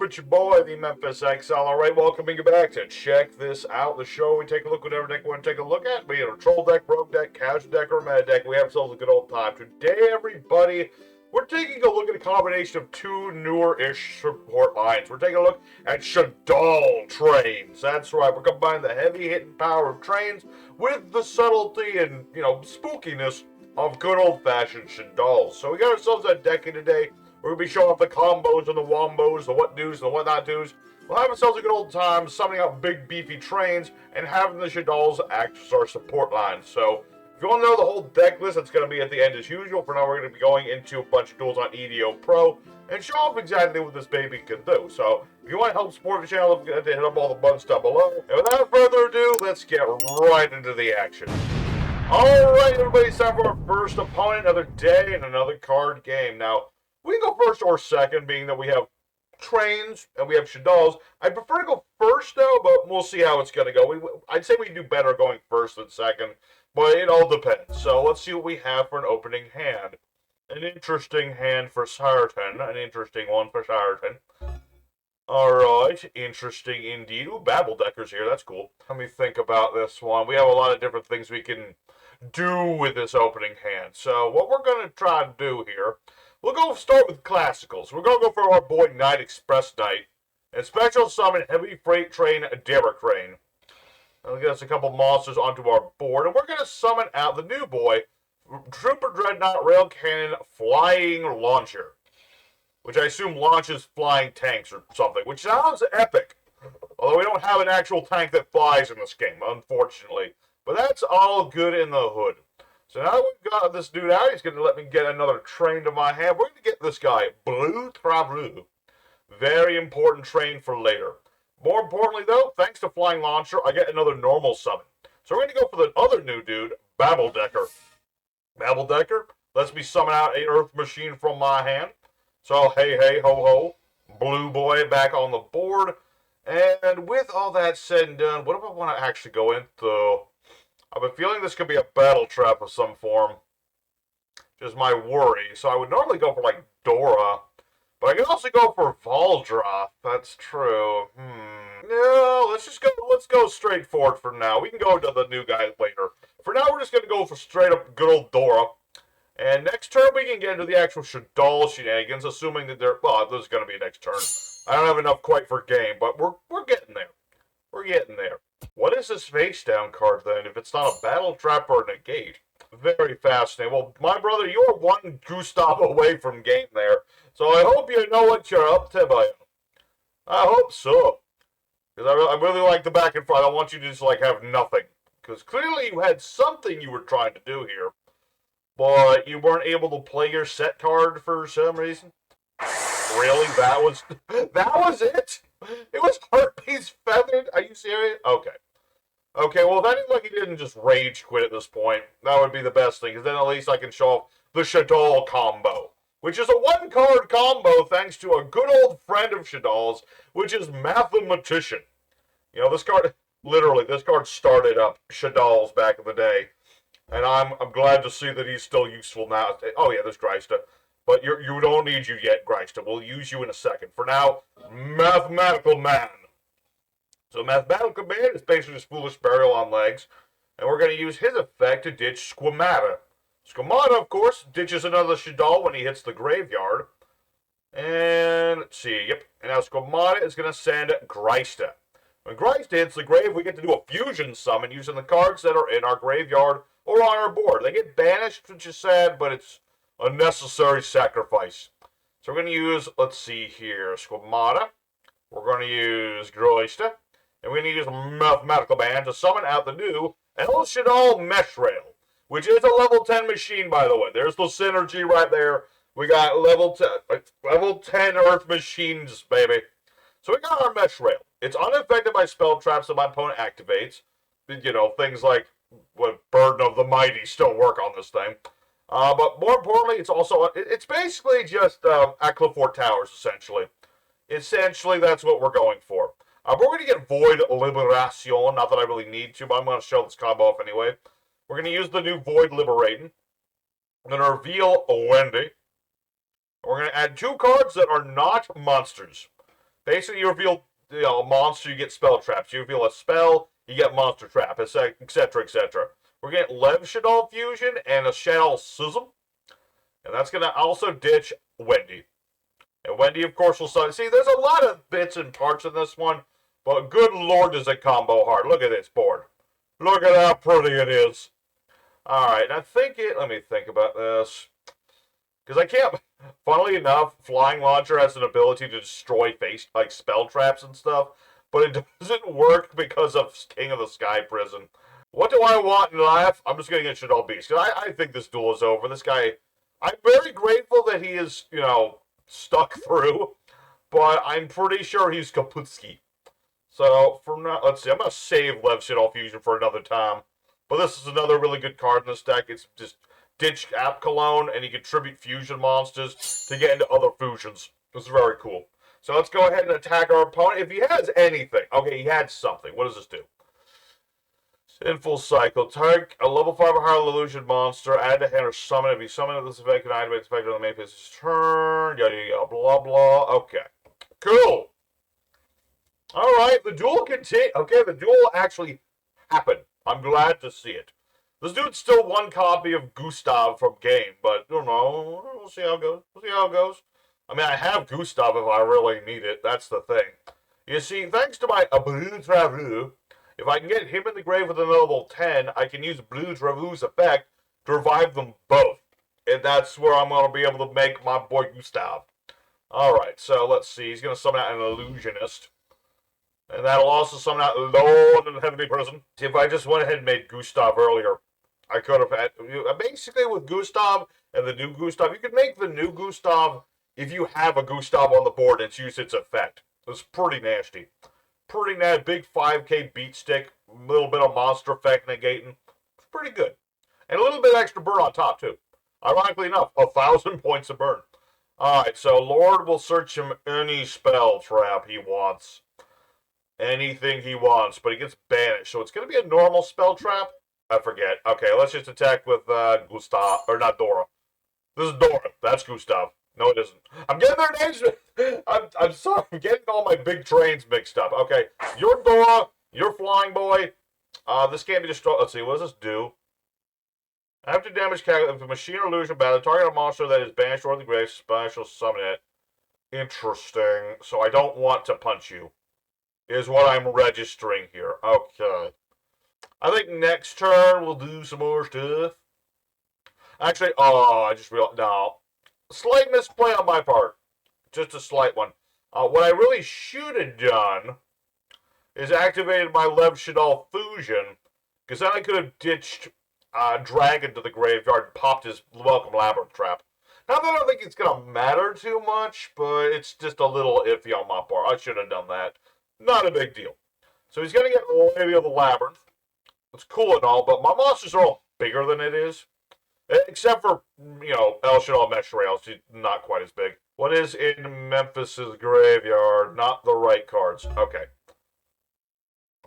it's your boy, the Memphis Exile. Alright, welcoming you back to Check This Out, the show. We take a look at whatever deck we want to take a look at, be it a troll deck, rogue deck, casual deck, or meta deck. We have ourselves a good old time. Today, everybody, we're taking a look at a combination of two newer-ish support lines. We're taking a look at Shaddoll Trains. That's right, we're combining the heavy-hitting power of Trains with the subtlety and, spookiness of good old-fashioned Shaddolls. So we got ourselves a deck in today. We're going to be showing off the combos and the wombos, the what do's and the what not do's. We'll have ourselves a good old time summoning up big beefy trains and having the Shaddolls act as our support line. So, if you want to know the whole deck list, that's going to be at the end as usual. For now, we're going to be going into a bunch of duels on yugioh Pro and show off exactly what this baby can do. So, if you want to help support the channel, don't forget to hit up all the buttons down below. And without further ado, let's get right into the action. Alright, everybody, it's time for our first opponent, another day and another card game. Now, we can go first or second, being that we have Trains and we have Shaddolls. I prefer to go first, though, but we'll see how it's going to go. I'd say we do better going first than second, but it all depends. So let's see what we have for an opening hand. An interesting hand for Sartan. An interesting one for Sartan. Alright, interesting indeed. Ooh, Babel Decker's here. That's cool. Let me think about this one. We have a lot of different things we can do with this opening hand. So what we're going to try to do here, we'll start with classicals. We're going to go for our boy Knight Express Knight and special summon Heavy Freight Train Derricrane. That'll get us a couple monsters onto our board, and we're going to summon out the new boy, Trooper Dreadnought Rail Cannon Flying Launcher, which I assume launches flying tanks or something, which sounds epic. Although we don't have an actual tank that flies in this game, unfortunately. But that's all good in the hood. So now that we've got this dude out, he's going to let me get another train to my hand. We're going to get this guy, Blue Trablue. Very important train for later. More importantly, though, thanks to Flying Launcher, I get another normal summon. So we're going to go for the other new dude, Babel Decker. Babel Decker lets me summon out a Earth Machine from my hand. So, hey, hey, ho, ho. Blue boy back on the board. And with all that said and done, what do I want to actually go into? I have a feeling this could be a battle trap of some form. Just my worry. So I would normally go for, like, Dora. But I can also go for Valdra. That's true. No, let's go straight forward for now. We can go to the new guy later. For now, we're just going to go for straight up good old Dora. And next turn, we can get into the actual Shaddoll shenanigans, assuming that this is going to be next turn. I don't have enough quite for game, but we're getting there. We're getting there. What is this face down card then, if it's not a battle trap or a negate? Very fascinating. Well, my brother, you are one Gustav away from game there. So I hope you know what you're up to, buddy. I hope so. Because I really like the back and front. I don't want you to just, have nothing. Because clearly you had something you were trying to do here. But you weren't able to play your set card for some reason? Really? That was it? It was Heartbeats Feathered? Are you serious? Okay. Okay, well, that ain't like he didn't just rage quit at this point. That would be the best thing, because then at least I can show off the Shaddoll combo, which is a one-card combo thanks to a good old friend of Shaddolls, which is Mathematician. You know, this card started up Shaddolls back in the day. And I'm glad to see that he's still useful now. Oh yeah, there's Greista. But you don't need you yet, Greista. We'll use you in a second. For now, Mathematical Man. So Mathematical Man is basically just Foolish Burial on legs. And we're going to use his effect to ditch Squamata. Squamata, of course, ditches another Shaddoll when he hits the graveyard. And let's see, yep. And now Squamata is going to send Greista. When Greista hits the grave, we get to do a fusion summon using the cards that are in our graveyard or on our board. They get banished, which is sad, but it's a necessary sacrifice. So we're going to use, let's see here, Squamata. We're going to use Greista. And we're going to use Mathematical Man to summon out the new El Shaddoll Mesh Rail, which is a level 10 machine, by the way. There's the synergy right there. We got level 10 Earth machines, baby. So we got our Mesh Rail. It's unaffected by spell traps that my opponent activates. You know, things like Burden of the Mighty still work on this thing. But more importantly, it's basically just Aquaphor Towers, essentially. Essentially, that's what we're going for. We're going to get Void Liberation, not that I really need to, but I'm going to show this combo off anyway. We're going to use the new Void Liberating. I'm going to reveal Wendy. We're going to add two cards that are not monsters. Basically, you reveal a monster, you get spell traps. You reveal a spell, you get monster trap, etc., etc. We're getting Lev Shaddoll fusion and a Shaddoll Schism. And that's going to also ditch Wendy. And Wendy, of course, will start. See, there's a lot of bits and parts in this one, but good lord, does it combo hard. Look at this board. Look at how pretty it is. Alright, now let me think about this. Because I can't, funnily enough, Flying Launcher has an ability to destroy spell traps and stuff, but it doesn't work because of King of the Sky Prison. What do I want in life? I'm just going to get Shaddoll Beast, because I think this duel is over. This guy, I'm very grateful that he is, stuck through, but I'm pretty sure he's Kaputski. So, for now, let's see, I'm going to save Lev Shaddoll Fusion for another time. But this is another really good card in this deck. It's just ditch App Cologne, and you can tribute fusion monsters to get into other fusions. This is very cool. So let's go ahead and attack our opponent. If he has anything, okay, he had something. What does this do? Sinful Cycle. Target a level 5 or higher illusion monster. Add to hand or summon. If you summon it, this effect can activate this effect on the main phase of his turn. Yada yada blah blah. Okay. Cool. Alright, the duel continue. Okay, the duel actually happened. I'm glad to see it. This dude's still one copy of Gustav from game, but, we'll see how it goes. We'll see how it goes. I mean, I have Gustav if I really need it. That's the thing. You see, thanks to my Blue Travu, if I can get him in the grave with a level 10, I can use Blue Travu's effect to revive them both. And that's where I'm going to be able to make my boy Gustav. Alright, so let's see. He's going to summon out an Illusionist. And that'll also summon out Lord in the Heavenly Prison. See, if I just went ahead and made Gustav earlier, I could have had... Basically, with Gustav and the new Gustav, you could make the new Gustav if you have a Gustav on the board and use its effect. It's pretty nasty. Pretty nasty. Big 5k beat stick. A little bit of monster effect negating. It's pretty good. And a little bit extra burn on top, too. Ironically enough, 1,000 points of burn. Alright, so Lord will search him any spell trap he wants. Anything he wants, but he gets banished. So it's going to be a normal spell trap? I forget. Okay, let's just attack with Gustav. Or not Dora. This is Dora. That's Gustav. No, it isn't. I'm getting their names. I'm sorry. I'm getting all my big trains mixed up. Okay, you're Dora. You're Flying Boy. This can't be destroyed. Let's see. What does this do? After damage, if a machine or illusion battle, target a monster that is banished or the grave, special summon it. Interesting. So I don't want to punch you. Is what I'm registering here. Okay. I think next turn we'll do some more stuff. Actually, I just realized, no. Slight misplay on my part. Just a slight one. What I really should have done is activated my Lev Shaddoll fusion, because then I could have ditched Dragon to the graveyard and popped his welcome Labrynth trap. Not that I don't think it's going to matter too much, but it's just a little iffy on my part. I should have done that. Not a big deal. So he's going to get Lady of the Labrynth. It's cool and all, but my monsters are all bigger than it is. Except for, El Shaddoll Mesh Rails. He's not quite as big. What is in Memphis's graveyard? Not the right cards. Okay.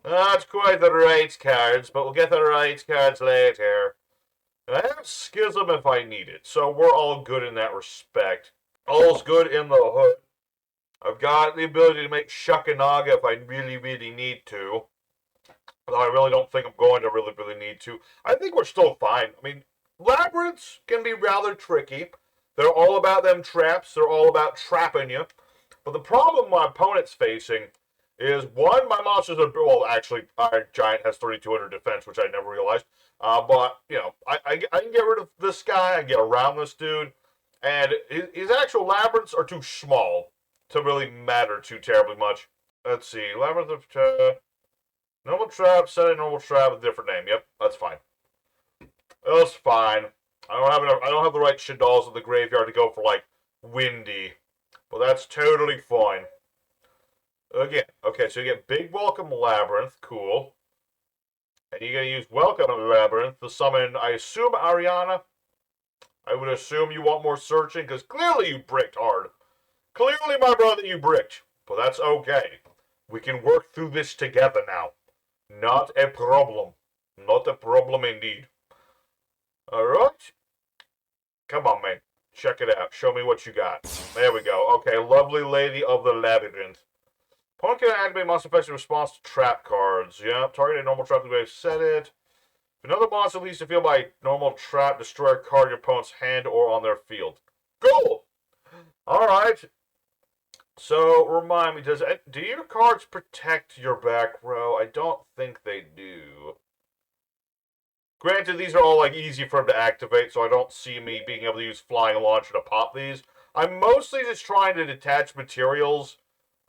Not quite the right cards, but we'll get the right cards later. And I have Schism if I need it, so we're all good in that respect. All's good in the hood. I've got the ability to make Shuckanaga if I really, really need to. Although I really don't think I'm going to really, really need to. I think we're still fine. I mean, Labyrinths can be rather tricky. They're all about them traps. They're all about trapping you. But the problem my opponent's facing is, one, my monsters are... Well, actually, Iron Giant has 3,200 defense, which I never realized. But, I can get rid of this guy. I can get around this dude. And his actual Labyrinths are too small to really matter too terribly much. Let's see. Labyrinth of... normal trap, set a normal trap with a different name. Yep, that's fine. That's fine. I don't have the right Shaddolls in the graveyard to go for, like, Windy. But that's totally fine. Again, okay, so you get Big Welcome Labrynth. Cool. And you're going to use Welcome Labrynth to summon, I assume, Ariana? I would assume you want more searching, because clearly you bricked hard. Clearly, my brother, you bricked. But that's okay. We can work through this together now. Not a problem. Not a problem indeed. Alright. Come on, man. Check it out. Show me what you got. There we go. Okay, lovely lady of the Labyrinth. Opponent can activate monster effects in response to trap cards. Yep, target a normal trap the way I've set it. If another monster leaves the field by normal trap, destroy a card in your opponent's hand or on their field. Cool! Alright. So, remind me, do your cards protect your back row? I don't think they do. Granted, these are all like easy for him to activate, so I don't see me being able to use Flying Launcher to pop these. I'm mostly just trying to detach materials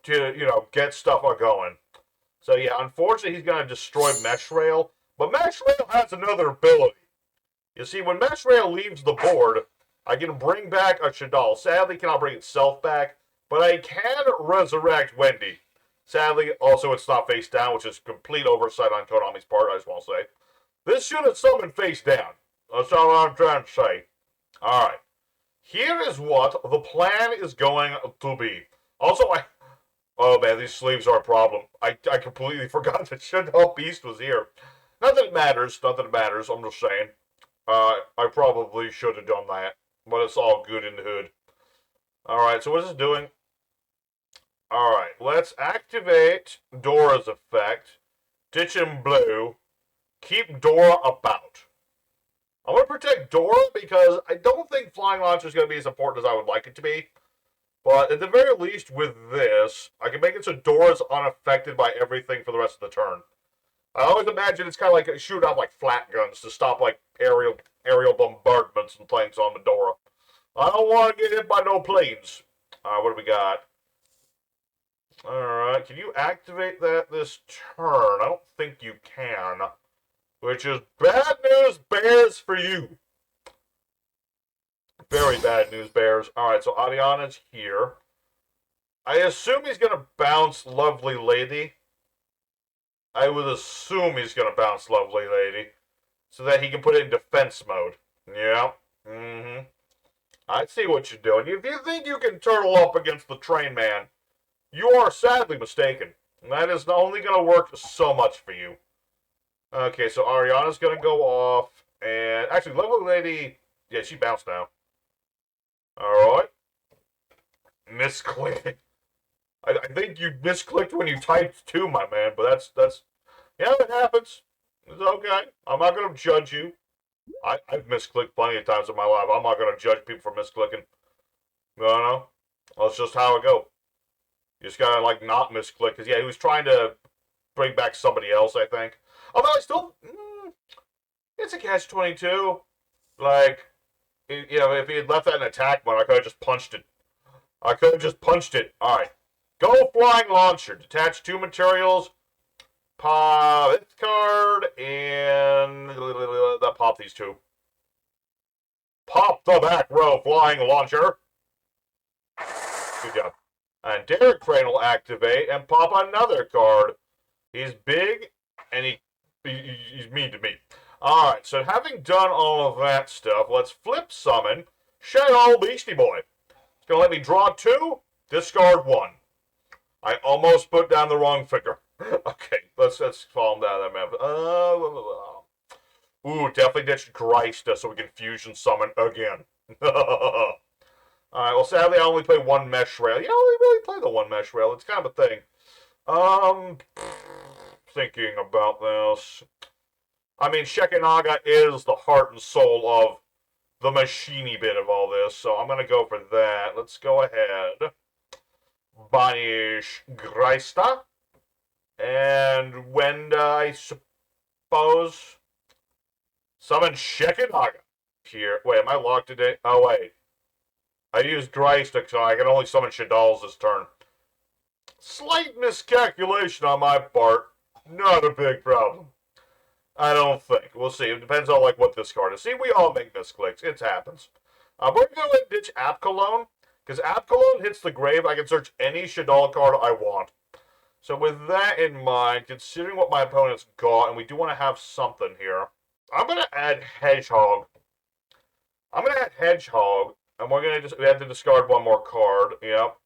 to, get stuff going. So yeah, unfortunately he's going to destroy Mesh Rail, but Mesh Rail has another ability. You see, when Mesh Rail leaves the board, I can bring back a Shaddoll. Sadly, cannot bring itself back, but I can resurrect Wendy. Sadly, also it's not face down, which is complete oversight on Konami's part, I just want to say. This should have summoned face down. That's all I'm trying to say. Alright. Here is what the plan is going to be. Also, oh man, these sleeves are a problem. I completely forgot that Shaddoll Beast was here. Not that it matters, I'm just saying. I probably should have done that. But it's all good in the hood. Alright, so what is this doing? Alright, let's activate Dora's effect. Ditch him blue. Keep Dora about. I'm going to protect Dora because I don't think Flying Launcher is going to be as important as I would like it to be. But at the very least with this, I can make it so Dora's unaffected by everything for the rest of the turn. I always imagine it's kind of like shooting out like flat guns to stop like aerial bombardments and things on the Dora. I don't want to get hit by no planes. What do we got? Alright, can you activate that this turn? I don't think you can. Which is bad news, Bears, for you. Very bad news, Bears. Alright, so Adiana's here. I assume he's going to bounce Lovely Lady. I would assume he's going to bounce Lovely Lady. So that he can put it in defense mode. Yeah. I see what you're doing. If you think you can turtle up against the Train Man, you are sadly mistaken. That is only going to work so much for you. Okay, so Ariana's going to go off. And actually, Lovely Lady, yeah, she bounced now. Alright. Misclick. I think you misclicked when you typed 2, my man, but that's yeah, it happens. It's okay. I'm not going to judge you. I've misclicked plenty of times in my life. I'm not going to judge people for misclicking. No. That's just how it goes. You just gotta, like, not misclick. Because, yeah, he was trying to bring back somebody else, I think. Although I still... it's a catch-22. Like, if he had left that in attack mode, I could have just punched it. Alright. Go Flying Launcher. Detach 2 materials. Pop this card. And... pop these 2. Pop the back row Flying Launcher. Good job. And Derek Crane will activate and pop another card. He's big, and he's mean to me. Alright, so having done all of that stuff, let's flip summon Shaddoll Beastie Boy. It's going to let me draw 2, discard 1. I almost put down the wrong figure. Okay, let's calm down that map. Ooh, definitely ditched Greista so we can fusion summon again. Alright, well, sadly, I only play 1 Mesh Rail. Yeah, I only really play the 1 Mesh Rail. It's kind of a thing. Thinking about this. I mean, Shekinaga is the heart and soul of the machiny bit of all this, so I'm going to go for that. Let's go ahead. Banish Greista. And Wenda, I suppose. Summon Shekinaga. Here. Wait, am I locked today? Oh, wait. I used Greista, so I can only summon Shaddolls this turn. Slight miscalculation on my part. Not a big problem. I don't think. We'll see. It depends on what this card is. See, we all make misclicks. It happens. We're going to go ahead and ditch App Cologne. Because App Cologne hits the grave, I can search any Shaddoll card I want. So with that in mind, considering what my opponent's got, and we do want to have something here, I'm going to add Hedgehog. And we're going to we have to discard 1 more card. Yep.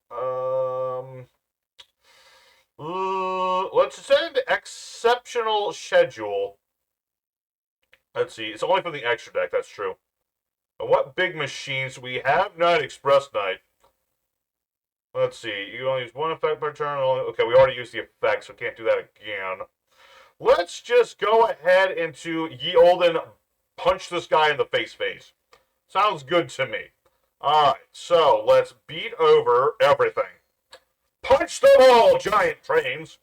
Let's send Exceptional Schedule. Let's see. It's only from the extra deck, that's true. And what big machines do we have? Night Express Knight. Let's see. You can only use one effect per turn. Okay, we already used the effect, so can't do that again. Let's just go ahead into Ye Olden punch this guy in the face phase. Sounds good to me. Alright, so let's beat over everything. Punch them all, giant trains!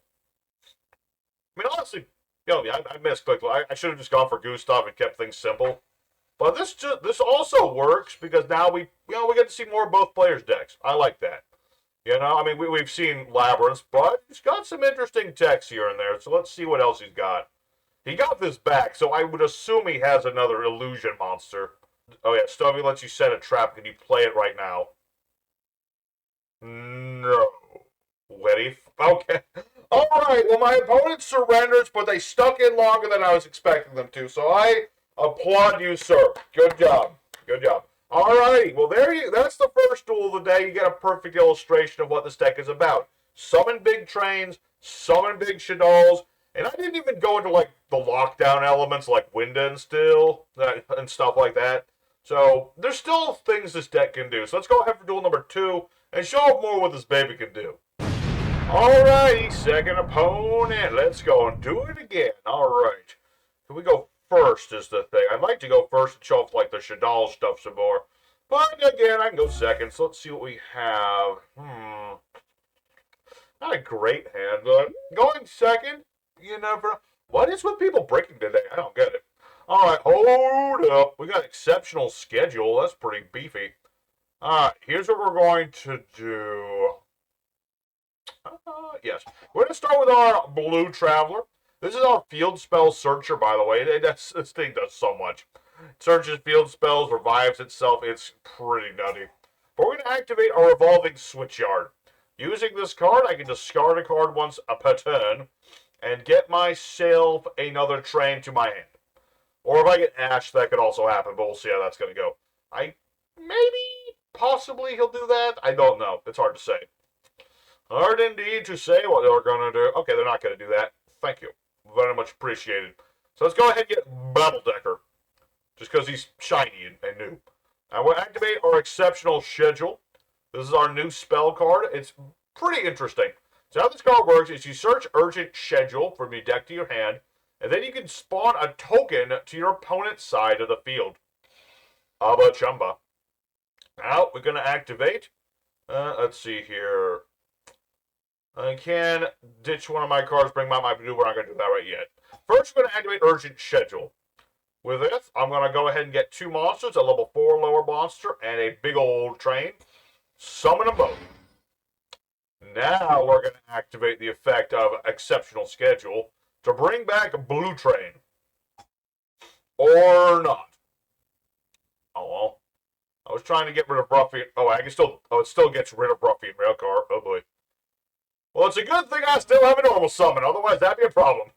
I mean, honestly, I misclicked. I should have just gone for Gustav and kept things simple. But this also works because now we get to see more of both players' decks. I like that. I mean, we've seen Labrynth, but he's got some interesting decks here and there. So let's see what else he's got. He got this back, so I would assume he has another illusion monster. Oh yeah, Stovey lets you set a trap. Can you play it right now? No. Ready? Okay. Alright, well my opponent surrenders, but they stuck in longer than I was expecting them to, so I applaud you, sir. Good job. Good job. Alrighty, well that's the first duel of the day. You get a perfect illustration of what this deck is about. Summon big trains, summon big Shaddolls, and I didn't even go into like the lockdown elements like Wind and Still and stuff like that. So there's still things this deck can do. So let's go ahead for duel number 2 and show off more what this baby can do. Alrighty, second opponent. Let's go and do it again. Alright. Can we go first is the thing. I'd like to go first and show off like the Shaddoll stuff some more. But again, I can go second. So let's see what we have. Not a great hand, but going second, you never... What is with people breaking today? I don't get it. Alright, hold up. We got exceptional schedule. That's pretty beefy. Alright, here's what we're going to do. Yes. We're going to start with our Blue Traveler. This is our field spell searcher, by the way. This thing does so much. It searches field spells, revives itself. It's pretty nutty. But we're going to activate our Revolving Switchyard. Using this card, I can discard a card once per turn and get myself another train to my hand. Or if I get Ash, that could also happen, but we'll see how that's going to go. Possibly he'll do that. I don't know. It's hard to say. Hard indeed to say what they're going to do. Okay, they're not going to do that. Thank you. Very much appreciated. So let's go ahead and get Battle Decker. Just because he's shiny and new. And we'll activate our Exceptional Schedule. This is our new spell card. It's pretty interesting. So how this card works is you search Urgent Schedule from your deck to your hand, and then you can spawn a token to your opponent's side of the field. Abba Chumba. Now, we're going to activate. Let's see here. I can ditch one of my cards, bring out my blue. We're not going to do that right yet. First, we're going to activate Urgent Schedule. With this, I'm going to go ahead and get 2 monsters, a level 4 lower monster, and a big old train. Summon them both. Now, we're going to activate the effect of Exceptional Schedule to bring back a blue train. Or not. Oh, well. I was trying to get rid of Ruffy. Oh, I can still... Oh, it still gets rid of Ruffy and Railcar. Oh, boy. Well, it's a good thing I still have a normal summon. Otherwise, that'd be a problem.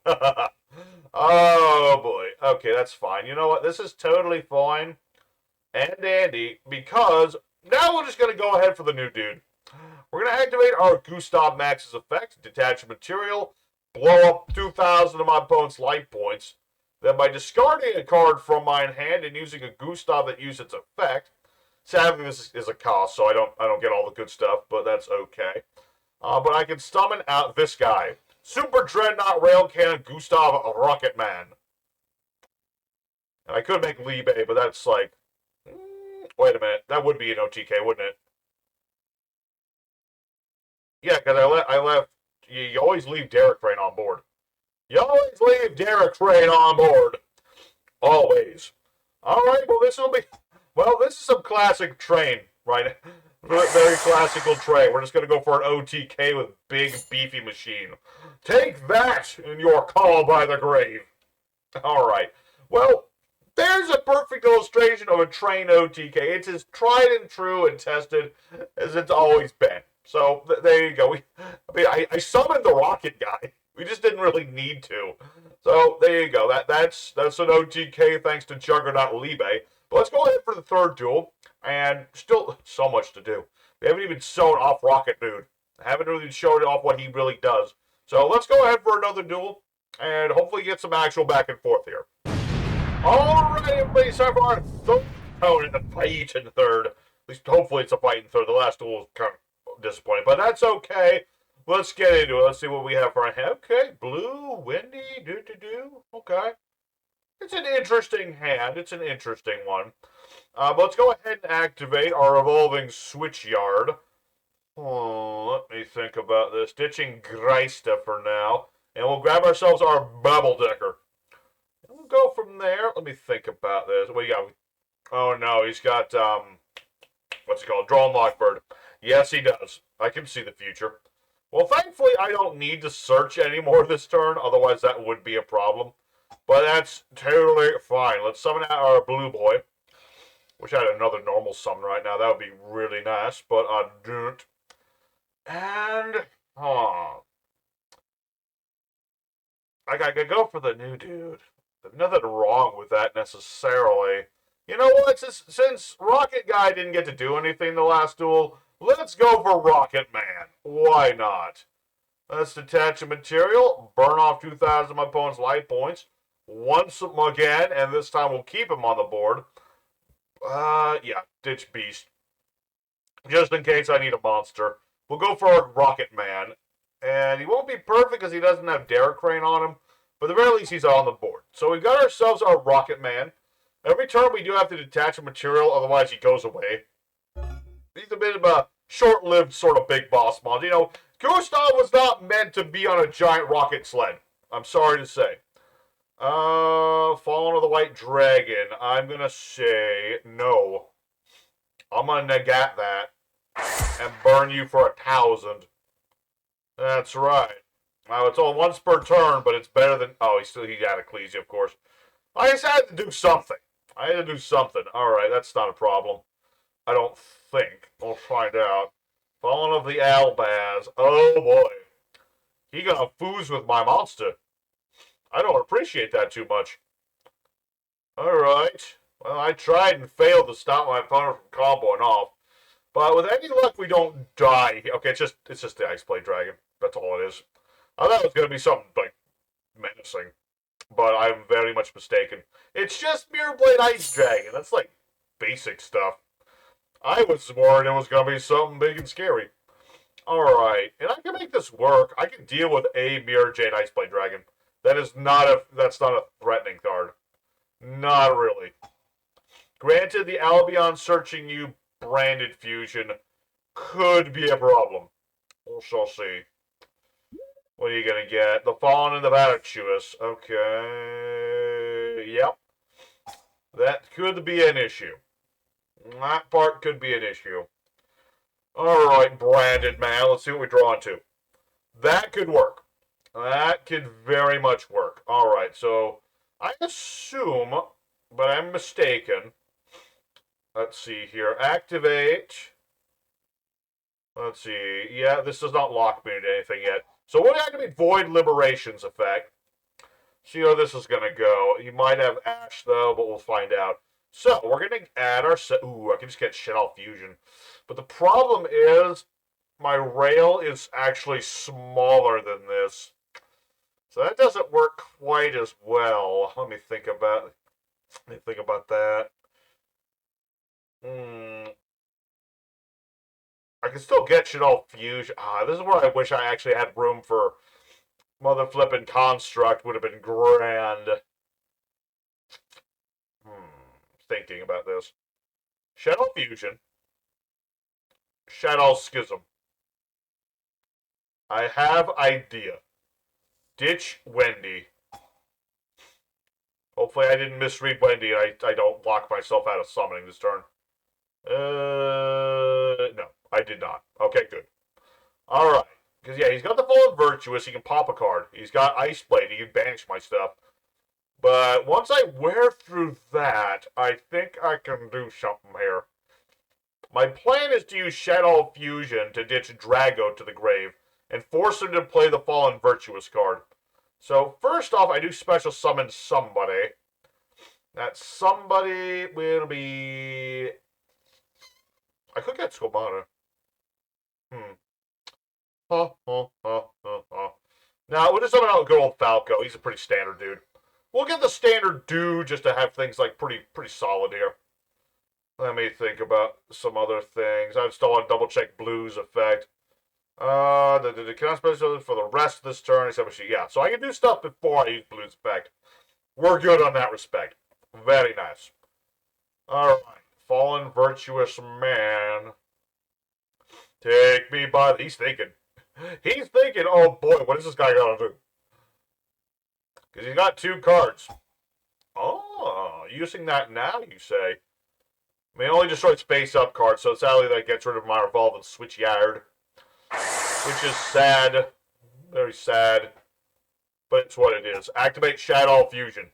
Oh, boy. Okay, that's fine. You know what? This is totally fine and dandy because now we're just going to go ahead for the new dude. We're going to activate our Gustav Max's effect, detach material, blow up 2,000 of my opponent's life points. Then by discarding a card from my hand and using a Gustav that used its effect, sadly this is a cost, so I don't get all the good stuff, but that's okay. But I can summon out this guy. Super Dreadnought Rail Cannon Gustav Rocket Man. And I could make Libe, but that's like... wait a minute. That would be an OTK, wouldn't it? Yeah, because I left... You always leave Derek Crane on board. You always leave Derek Crane on board. Always. Alright, well this will be... Well, this is some classic train, right? Very classical train. We're just going to go for an OTK with big, beefy machine. Take that in your call by the grave. Alright. Well, there's a perfect illustration of a train OTK. It's as tried and true and tested as it's always been. So, there you go. I summoned the rocket guy. We just didn't really need to. So, there you go. That's an OTK thanks to Juggernaut Libe. But let's go ahead for the third duel. And still so much to do. We haven't even shown off Rocket Dude. Haven't really shown off what he really does. So let's go ahead for another duel. And hopefully get some actual back and forth here. Alright, everybody. So for our third opponent, a fight in third. At least hopefully it's a fight in third. The last duel was kind disappointing, but that's okay. Let's get into it. Let's see what we have for our hand. Okay, blue, windy, okay. It's an interesting hand. It's an interesting one. But let's go ahead and activate our evolving switch yard. Oh, let me think about this. Ditching Greista for now. And we'll grab ourselves our Bubble Decker. And we'll go from there. Let me think about this. What do you got? Oh no, he's got, what's it called? Drawn Lockbird. Yes, he does. I can see the future. Well, thankfully, I don't need to search anymore this turn. Otherwise, that would be a problem. But that's totally fine. Let's summon out our Blue Boy. Wish I had another normal summon right now. That would be really nice, but I don't. And, I gotta go for the new dude. There's nothing wrong with that necessarily. You know what? Since Rocket Guy didn't get to do anything the last duel, let's go for Rocket Man. Why not? Let's detach a material, burn off 2,000 of my opponent's life points once again, and this time we'll keep him on the board. Yeah, ditch Beast. Just in case I need a monster. We'll go for a Rocket Man. And he won't be perfect because he doesn't have Derek Crane on him. But at the very least, he's on the board. So we've got ourselves our Rocket Man. Every turn we do have to detach a material, otherwise he goes away. He's a bit of a short-lived sort of big boss mod. You know, Gustav was not meant to be on a giant rocket sled. I'm sorry to say. Fallen of the White Dragon. I'm gonna say no. I'm gonna negate that and burn you for 1,000. That's right. Now, it's only once per turn, but it's better than... Oh, he had Ecclesia, of course. I just had to do something. I had to do something. Alright, that's not a problem. I don't think. We'll find out. Fallen of the Albaz. Oh, boy. He gonna fooze with my monster. I don't appreciate that too much. Alright. Well, I tried and failed to stop my opponent from comboing off. But with any luck, we don't die. Okay, it's just the Ice Blade Dragon. That's all it is. I thought it was going to be something, like, menacing. But I'm very much mistaken. It's just Mirror Blade Ice Dragon. That's, like, basic stuff. I was worried it was going to be something big and scary. Alright, and I can make this work. I can deal with a Mirror Jade Ice Blade Dragon. That's not a threatening card. Not really. Granted, the Albion Searching You branded fusion could be a problem. We shall see. What are you gonna get? The Fallen and the Vatatuous. Okay. Yep. That could be an issue. That part could be an issue. Alright, branded man. Let's see what we draw into. That could work. That could very much work. Alright, so I assume, but I'm mistaken. Let's see here. Activate. Let's see. Yeah, this does not lock me into anything yet. So we'll activate Void Liberations effect. See how this is going to go. You might have Ash, though, but we'll find out. So, we're going to add our... Ooh, I can just get Shaddoll Fusion. But the problem is, my rail is actually smaller than this. So that doesn't work quite as well. Let me think about that. I can still get Shaddoll Fusion. This is where I wish I actually had room for Mother Flippin' Construct. Would have been grand. Thinking about this. Shaddoll Fusion. Shaddoll Schism. I have idea. Ditch Wendy. Hopefully I didn't misread Wendy and I don't lock myself out of summoning this turn. No, I did not. Okay, good. Alright. Because, yeah, he's got the Fallen Virtuous. He can pop a card. He's got Ice Blade. He can banish my stuff. But once I wear through that, I think I can do something here. My plan is to use Shaddoll Fusion to ditch Drago to the grave and force him to play the Fallen Virtuous card. So, first off, I do special summon somebody. That somebody will be... I could get Skomana. Now, we'll just summon out good old Falco. He's a pretty standard dude. We'll get the standard dude just to have things, like, pretty solid here. Let me think about some other things. I still want to double check Blue's effect. Can I special for the rest of this turn? Yeah, so I can do stuff before I use Blue's effect. We're good on that respect. Very nice. Alright. Fallen virtuous man. Take me by the... He's thinking. He's thinking, oh boy, what is this guy gonna do? Because he's got 2 cards. Oh, using that now, you say? I mean, it only destroys face-up cards, so sadly that gets rid of my Revolve and Switch Yard. Which is sad. Very sad. But it's what it is. Activate Shaddoll Fusion.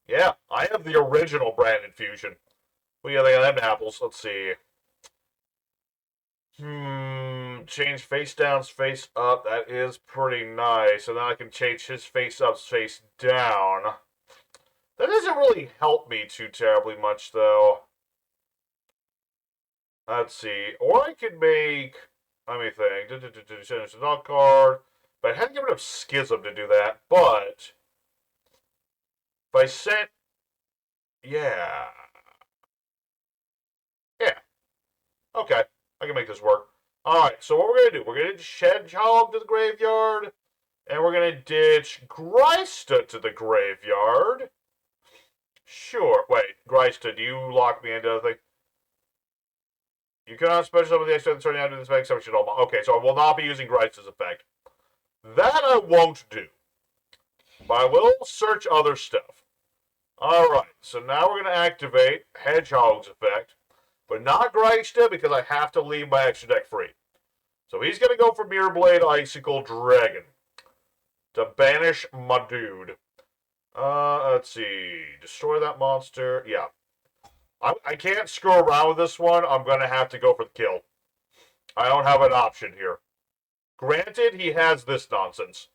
Yeah, I have the original branded Fusion. We got them apples. Let's see. Change face downs, face up. That is pretty nice. And then I can change his face ups, face down. That doesn't really help me too terribly much, though. Let's see. Or I could make... Let me think. Send a dog card. But I had to get rid of Schism to do that. But... if I sent... Yeah. Yeah. Okay. I can make this work. Alright, so what we're going to do, we're going to Shaddoll to the graveyard, and we're going to ditch Greista to the graveyard. Sure. Wait, Greista, do you lock me into anything? You cannot special summon the extra turning after this effect, so Shaddoll. Okay, so I will not be using Greista's effect. That I won't do. But I will search other stuff. Alright, so now we're going to activate Hedgehog's effect. But not Greista, because I have to leave my extra deck free. So he's going to go for Mirror Blade Icicle Dragon. To banish my dude. Let's see. Destroy that monster. Yeah. I can't screw around with this one. I'm going to have to go for the kill. I don't have an option here. Granted, he has this nonsense.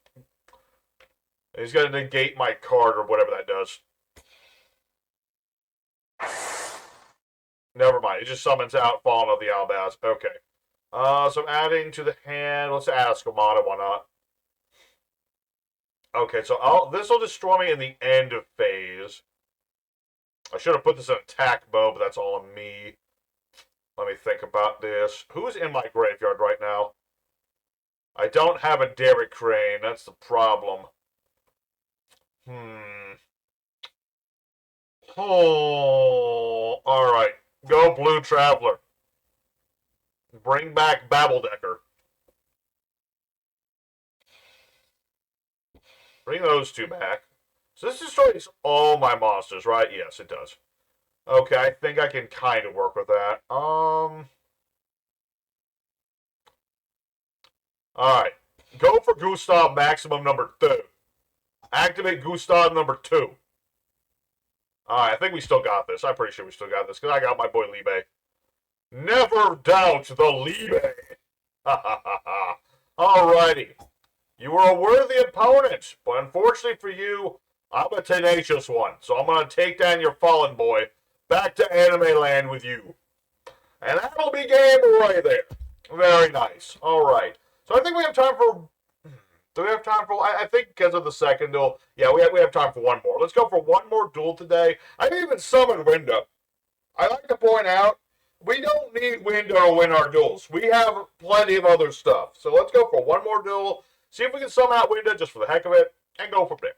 He's going to negate my card or whatever that does. Never mind. It just summons out Fallen of the Albaz. Okay. So I'm adding to the hand. Let's add a Schemata. Why not? Okay, so this will destroy me in the end of phase. I should have put this in attack mode, but that's all on me. Let me think about this. Who's in my graveyard right now? I don't have a Derek Crane. That's the problem. Oh, alright. Go Blue Traveler. Bring back Babbledecker. Bring those 2 back. So this destroys all my monsters, right? Yes, it does. Okay, I think I can kind of work with that. Alright. Go for Gustav Maximum number 2. Activate Gustav number 2. Alright, I think we still got this. I'm pretty sure we still got this, because I got my boy Libe. Never doubt the Libe. Alrighty. You were a worthy opponent, but unfortunately for you, I'm a tenacious one. So I'm going to take down your fallen boy back to anime land with you. And that'll be game right there. Very nice. Alright. So I think we have time for... Do we have time for... I think because of the second duel... Yeah, we have time for one more. Let's go for one more duel today. I didn't even summon Window. I like to point out, we don't need Window to win our duels. We have plenty of other stuff. So let's go for one more duel. See if we can summon out Window just for the heck of it. And go from there.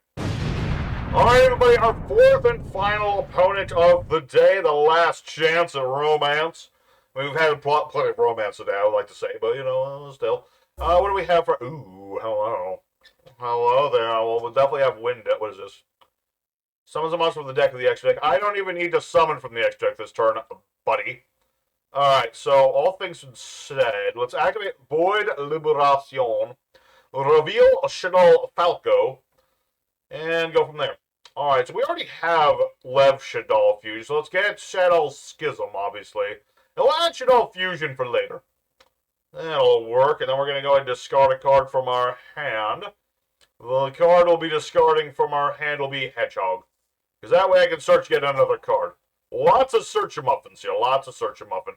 Alright, everybody. Our 4th and final opponent of the day. The last chance at romance. I mean, we've had plenty of romance today, I would like to say. But, you know, still... what do we have for... Ooh, hello. Hello there. Well, we'll definitely have Window. What is this? Summons a monster from the deck of the extra deck. I don't even need to summon from the extra deck this turn, buddy. Alright, so all things said, let's activate Void Liberation, reveal a Shaddoll Falco, and go from there. Alright, so we already have Lev Shaddoll Fusion, so let's get Shaddoll Schism, obviously. And we'll add Shaddoll Fusion for later. That'll work, and then we're going to go ahead and discard a card from our hand. The card we'll be discarding from our hand will be Hedgehog. Because that way I can search yet another card. Lots of Search-a-Muffins here. Lots of Search-a-Muffin.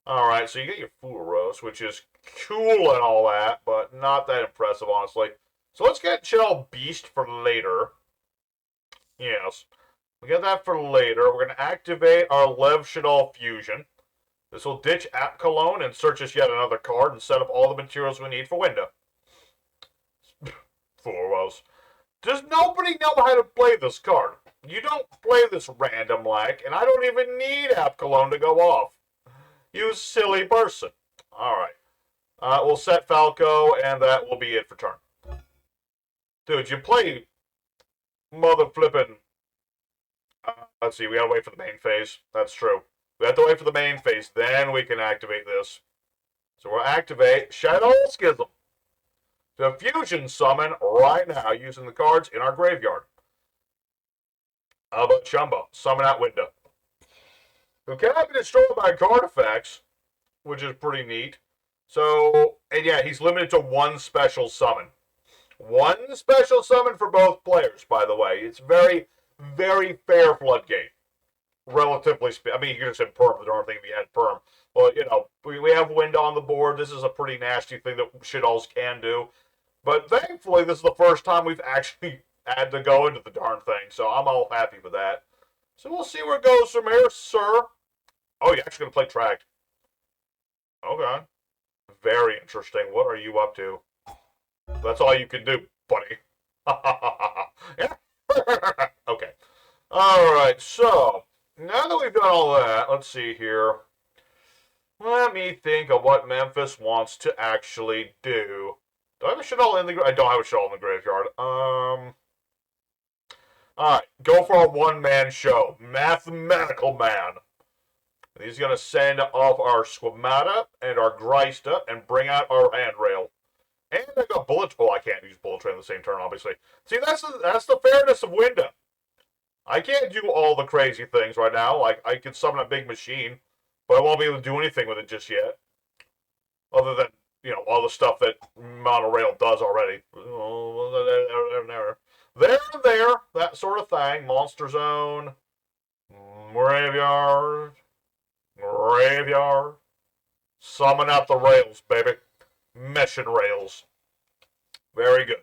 Alright, so you get your Furos, which is cool and all that, but not that impressive, honestly. So let's get Shaddoll Beast for later. Yes. We got that for later. We're going to activate our Shaddoll fusion. This will ditch App Cologne and search us yet another card and set up all the materials we need for window. Four. Does nobody know how to play this card? You don't play this random like, and I don't even need App Cologne to go off. You silly person. Alright. We'll set Falco, and that will be it for turn. Dude, you play mother flippin'. Let's see, we gotta wait for the main phase. That's true. We have to wait for the main phase, then we can activate this. So we'll activate Shaddoll Schism. The fusion summon right now using the cards in our graveyard. How about Chumbo? Summon out window. Who cannot be destroyed by card effects, which is pretty neat. So, and yeah, he's limited to one special summon. One special summon for both players, by the way. It's very, very fair floodgate. Relatively speaking. I mean, you could have said perm, the darn thing if you had perm. Well, you know, we have window on the board. This is a pretty nasty thing that Shaddolls can do. But thankfully, this is the first time we've actually had to go into the darn thing. So I'm all happy with that. So we'll see where it goes from here, sir. Oh, you're actually going to play Tracked. Okay. Very interesting. What are you up to? That's all you can do, buddy. Okay. Alright, so, now that we've done all that, let's see here. Let me think of what Memphis wants to actually do. Do I have a Shaddoll in the graveyard? I don't have a Shaddoll in the graveyard. Alright, go for a one-man show. Mathematical Man. And he's going to send off our Squamata and our Greista and bring out our handrail. And I got Bullet... Oh, I can't use Bullet Train on the same turn, obviously. See, that's the fairness of window. I can't do all the crazy things right now. Like, I can summon a big machine, but I won't be able to do anything with it just yet. Other than, you know, all the stuff that Monorail does already. There, that sort of thing. Monster Zone. Graveyard. Summon out the rails, baby. Meshing rails. Very good.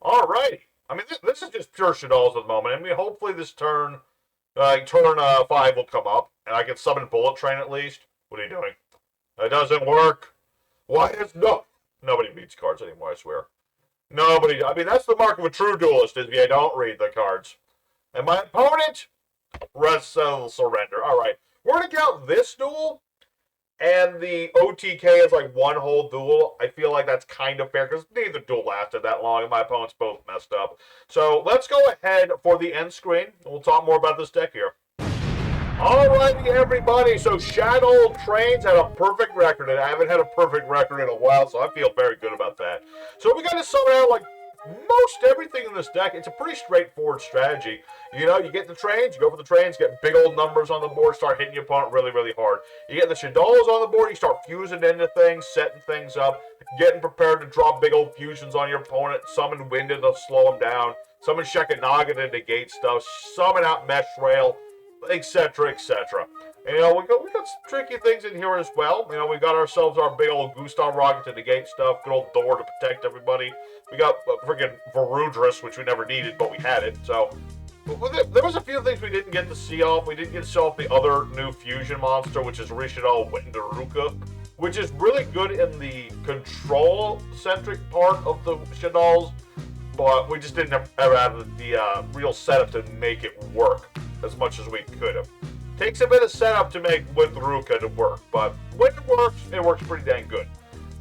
Alrighty. I mean, this is just pure Shaddolls at the moment. I mean, hopefully this turn, turn 5 will come up, and I can summon Bullet Train at least. What are you doing? It doesn't work. Why is nobody reads cards anymore, I swear. Nobody. I mean, that's the mark of a true duelist, is if you don't read the cards. And my opponent, wrestle surrender. Alright. We're going to count this duel, and the OTK is like one whole duel. I feel like that's kind of fair, because neither duel lasted that long, and my opponents both messed up. So let's go ahead for the end screen, and we'll talk more about this deck here. Alrighty, everybody. So Shaddoll Trains had a perfect record, and I haven't had a perfect record in a while, so I feel very good about that. So we got to summon out like most everything in this deck. It's a pretty straightforward strategy. You know, you get the trains, you go for the trains, get big old numbers on the board, start hitting your opponent really, really hard. You get the Shaddolls on the board, you start fusing into things, setting things up, getting prepared to drop big old fusions on your opponent, summon Winda to slow them down, summon Shekanaga to negate stuff, summon out Mesh Rail, etc., etc. And, you know, we got some tricky things in here as well. You know, we got ourselves our big old Gustav Rocket to negate stuff, good old Door to protect everybody. We got freaking Varudris, which we never needed, but we had it. So, there was a few things we didn't get to see off. We didn't get to see off the other new fusion monster, which is Rishadal Windaruka, which is really good in the control-centric part of the Shaddolls, but we just didn't ever have the real setup to make it work as much as we could have. Takes a bit of setup to make Windaruka to work, but when it works pretty dang good.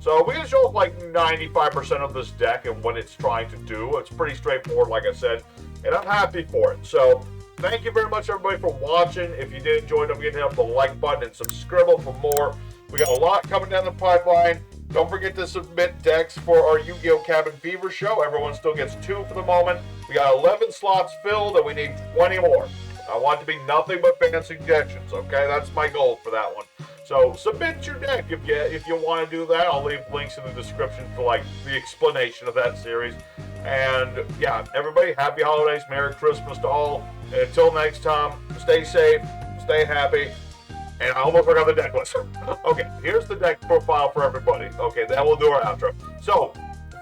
So we're going to show like 95% of this deck and what it's trying to do. It's pretty straightforward, like I said, and I'm happy for it. So thank you very much, everybody, for watching. If you did enjoy it, don't forget to hit the like button and subscribe for more. We got a lot coming down the pipeline. Don't forget to submit decks for our Yu-Gi-Oh! Cabin Fever show. Everyone still gets 2 for the moment. We got 11 slots filled, and we need 20 more. I want it to be nothing but fan suggestions, okay? That's my goal for that one. So submit your deck if you want to do that. I'll leave links in the description for like the explanation of that series. And yeah, everybody, happy holidays, Merry Christmas to all. And until next time, stay safe, stay happy. And I almost forgot the deck list. Okay, here's the deck profile for everybody. Okay, then we'll do our outro. So,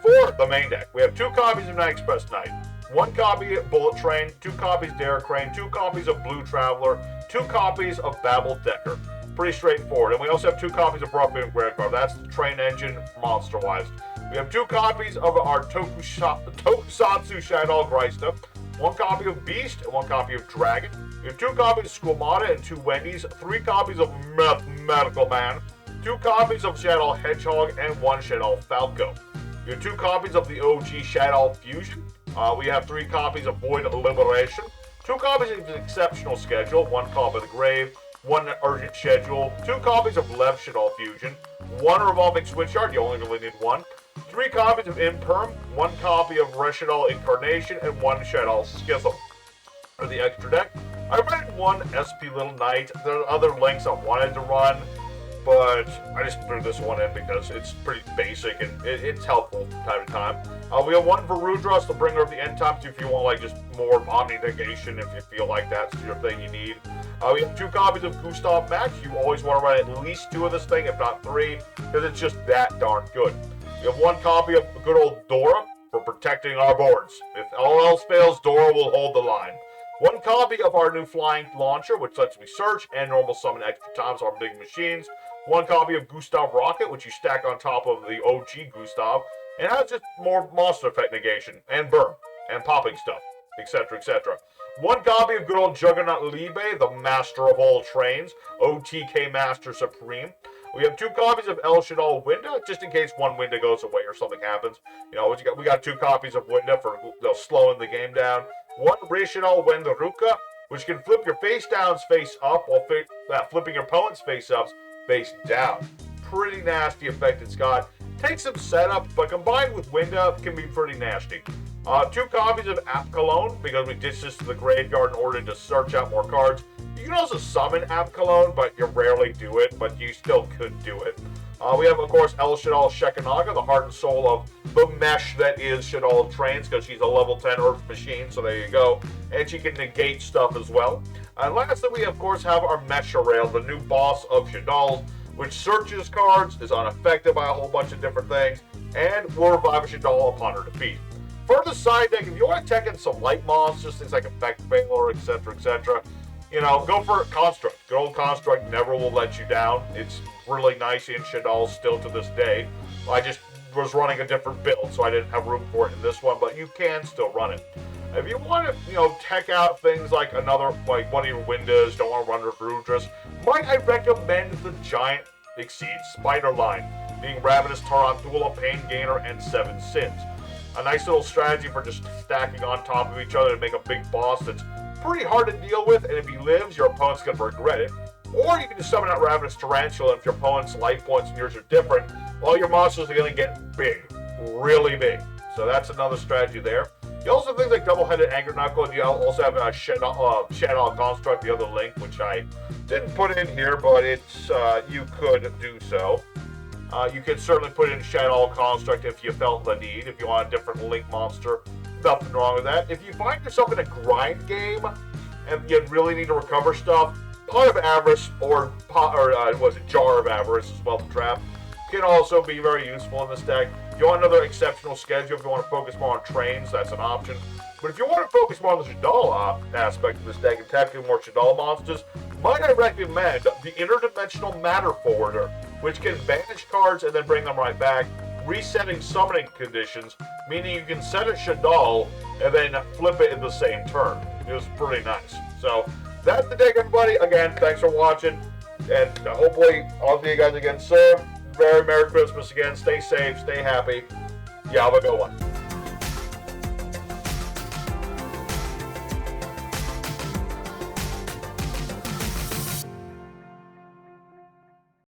for the main deck, we have 2 copies of Night Express Knight, 1 copy of Bullet Train, 2 copies Dare Crane, 2 copies of Blue Traveler, 2 copies of Babel Decker. Pretty straightforward. And we also have 2 copies of Rough and Rare Card. That's the train engine monster-wise. We have 2 copies of our Tokusatsu Shaddoll Greista, 1 copy of Beast, and 1 copy of Dragon. We have 2 copies of Squamata and 2 Wendy's, 3 copies of Medical Man, 2 copies of Shaddoll Hedgehog, and 1 Shaddoll Falco. We have 2 copies of the OG Shaddoll Fusion. We have 3 copies of Void Liberation, 2 copies of the Exceptional Schedule, 1 copy of the Grave, 1 Urgent Schedule, 2 copies of Lev Shaddoll Fusion, 1 Revolving Switchyard, you only really need 1, 3 copies of Imperm, 1 copy of Reshaddoll Incarnation, and 1 Shaddoll Schism. For the extra deck, I ran 1 SP Little Knight. There are other links I wanted to run, but I just threw this one in because it's pretty basic and it's helpful from time to time. We have 1 Varudras, the Bringer of the End Times, if you want like just more Omni Negation, if you feel like that's your thing you need. We have 2 copies of Gustav Max. You always want to run at least 2 of this thing, if not 3, because it's just that darn good. We have 1 copy of good old Dora for protecting our boards. If all else fails, Dora will hold the line. 1 copy of our new Flying Launcher, which lets me search and normal summon extra times on big machines. 1 copy of Gustav Rocket, which you stack on top of the OG Gustav, and has just more monster effect negation, and burn, and popping stuff, etc., etc. 1 copy of good old Juggernaut Libe, the master of all trains, OTK Master Supreme. We have 2 copies of El Shaddoll Winda, just in case 1 Winda goes away or something happens. You know, we got 2 copies of Winda for slowing the game down. 1 Reshaddoll Wenda Ruka, which can flip your face downs face up while flipping your opponent's face ups face down. Pretty nasty effect it's got. Takes some setup, but combined with Winda can be pretty nasty. 2 copies of App Cologne, because we ditched this to the graveyard in order to search out more cards. You can also summon App Cologne, but you rarely do it, but you still could do it. We have, of course, El Shaddoll Shekanaga, the heart and soul of the mesh that is Shaddoll Trains, because she's a level 10 Earth machine, so there you go. And she can negate stuff as well. And lastly, we, of course, have our Mesha Rail, the new boss of Shaddoll, which searches cards, is unaffected by a whole bunch of different things, and will revive a Shaddoll upon her defeat. For the side deck, if you want to tech in some light monsters, things like Effect Failure, etc., etc., you know, go for Construct. Good old Construct never will let you down. It's really nice in Shaddoll still to this day. I just was running a different build, so I didn't have room for it in this one, but you can still run it. If you want to, you know, tech out things like like one of your windows, don't want to run Rudras, might I recommend the Giant Exceed Spider line, being Ravenous Tarantula, Pain Gainer, and 7 Sins. A nice little strategy for just stacking on top of each other to make a big boss that's pretty hard to deal with, and if he lives, your opponent's going to regret it. Or you can just summon out Ravenous Tarantula, and if your opponent's life points and yours are different, all your monsters are going to get big. Really big. So that's another strategy there. You also have things like Double-Headed Anger Knuckle, and you also have Shaddoll Construct, the other link, which I didn't put in here, but it's you could do so. You could certainly put in Shaddoll Construct if you felt the need, if you want a different link monster. Nothing wrong with that. If you find yourself in a grind game and you really need to recover stuff, Pot of Avarice or Jar of Avarice as well, the trap, can also be very useful in this deck. If you want another exceptional schedule, if you want to focus more on trains, that's an option. But if you want to focus more on the Shaddoll aspect of this deck and tackling more Shaddoll monsters, might I recommend the Interdimensional Matter Forwarder, which can banish cards and then bring them right back, resetting summoning conditions, meaning you can set a Shaddoll and then flip it in the same turn. It was pretty nice. So that's the deck, everybody. Again, thanks for watching, and hopefully I'll see you guys again soon. Very Merry Christmas again. Stay safe, stay happy. Yeah, have a good one.